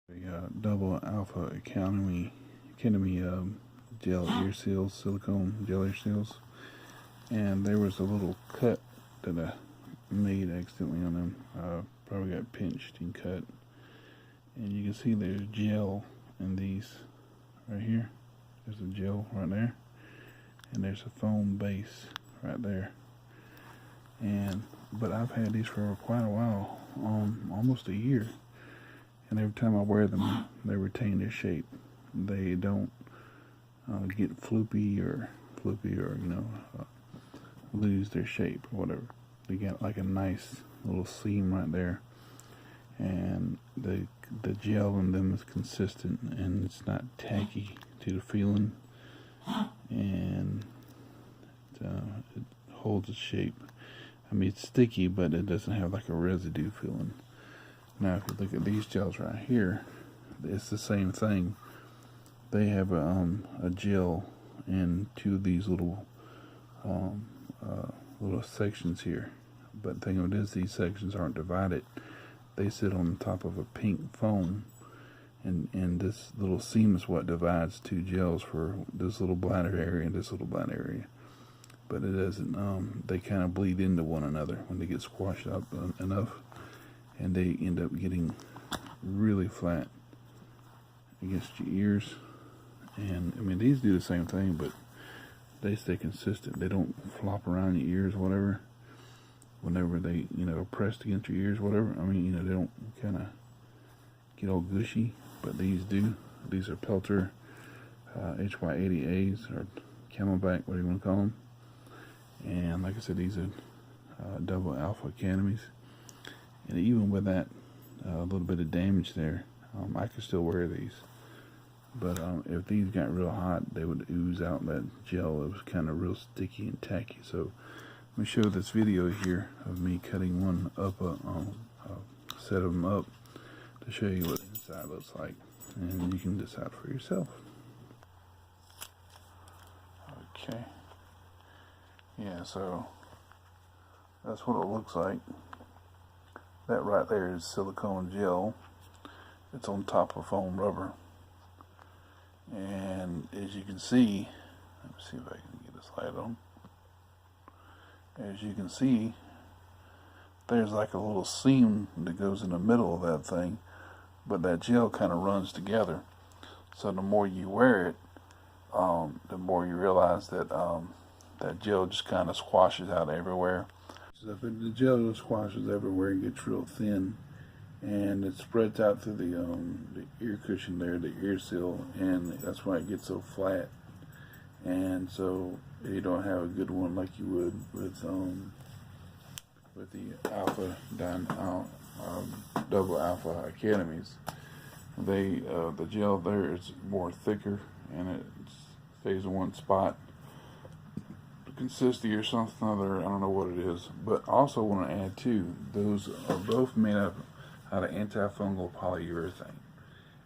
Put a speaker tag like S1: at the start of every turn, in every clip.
S1: A double alpha academy gel ear seals, silicone gel ear seals, and there was a little cut that I made accidentally on them. Probably got pinched and cut, and you can see there's gel in these right here. There's a gel right there, and there's a foam base right there. But I've had these for quite a while, almost a year. And every time I wear them, they retain their shape. They don't get floopy or lose their shape or whatever. They got like a nice little seam right there, and the gel in them is consistent and it's not tacky to the feeling, and it holds its shape. I mean, it's sticky, but it doesn't have like a residue feeling. Now, if you look at these gels right here, it's the same thing. They have a gel in two of these little sections here. But the thing of it is, these sections aren't divided. They sit on top of a pink foam, and this little seam is what divides two gels for this little bladder area and this little bladder area. But it doesn't. They kind of bleed into one another when they get squashed up enough. And they end up getting really flat against your ears. And I mean, these do the same thing, but they stay consistent. They don't flop around your ears, whatever. Whenever they, are pressed against your ears, whatever. I mean, they don't kind of get all gushy, but these do. These are Peltor HY80As or Camelback, whatever you want to call them. And like I said, these are double alpha academies. And even with that little bit of damage there, I could still wear these. But if these got real hot, they would ooze out that gel. It was kind of real sticky and tacky. So let me show this video here of me cutting one up, a set of them up, to show you what the inside looks like. And you can decide for yourself. Okay. Yeah, so that's what it looks like. That right there is silicone gel. It's on top of foam rubber. And as you can see, let me see if I can get this light on. As you can see, there's like a little seam that goes in the middle of that thing, but that gel kind of runs together. So the more you wear it, the more you realize that that gel just kind of squashes out everywhere. So if the gel squashes everywhere and gets real thin, and it spreads out through the ear cushion there, the ear seal, and that's why it gets so flat. And so you don't have a good one like you would with the double alpha academies. The gel there is more thicker and it stays in one spot. Consistency or something other, I don't know what it is. But also want to add too, those are both made up out of antifungal polyurethane.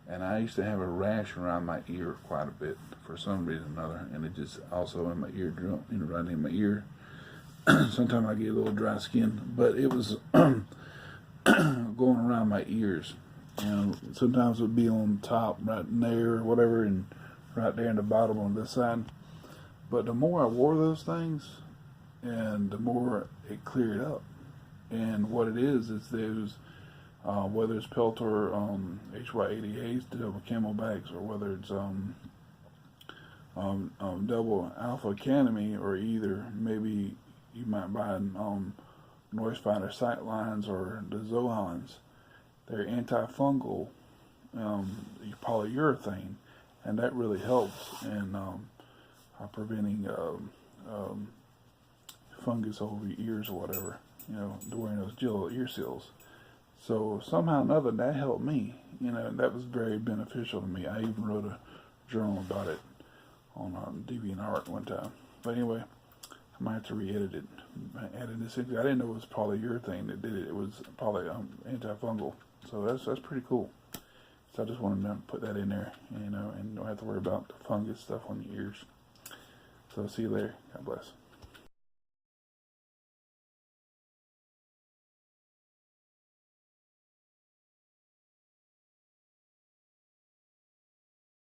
S1: And I used to have a rash around my ear quite a bit for some reason or another, and it just also in my eardrum, right in my ear. Sometimes I get a little dry skin, but it was going around my ears. Sometimes it would be on top, right in there, or whatever, and right there in the bottom on this side. But the more I wore those things, and the more it cleared up. And what it is those, whether it's Peltor HY80As, the double Camelbacks, or whether it's double Alpha Academy, or either maybe you might buy Noise Finder sight lines or the Zohans. They're antifungal polyurethane, and that really helps in preventing fungus over your ears or whatever, wearing those gel ear seals. So somehow or another that helped me, that was very beneficial to me. I even wrote a journal about it on DeviantArt one time. But anyway, I might have to re-edit it. I added this in. I didn't know it was polyurethane that did it. It was antifungal. So that's pretty cool. So I just wanted to put that in there, and don't have to worry about the fungus stuff on your ears. So see you later. God bless.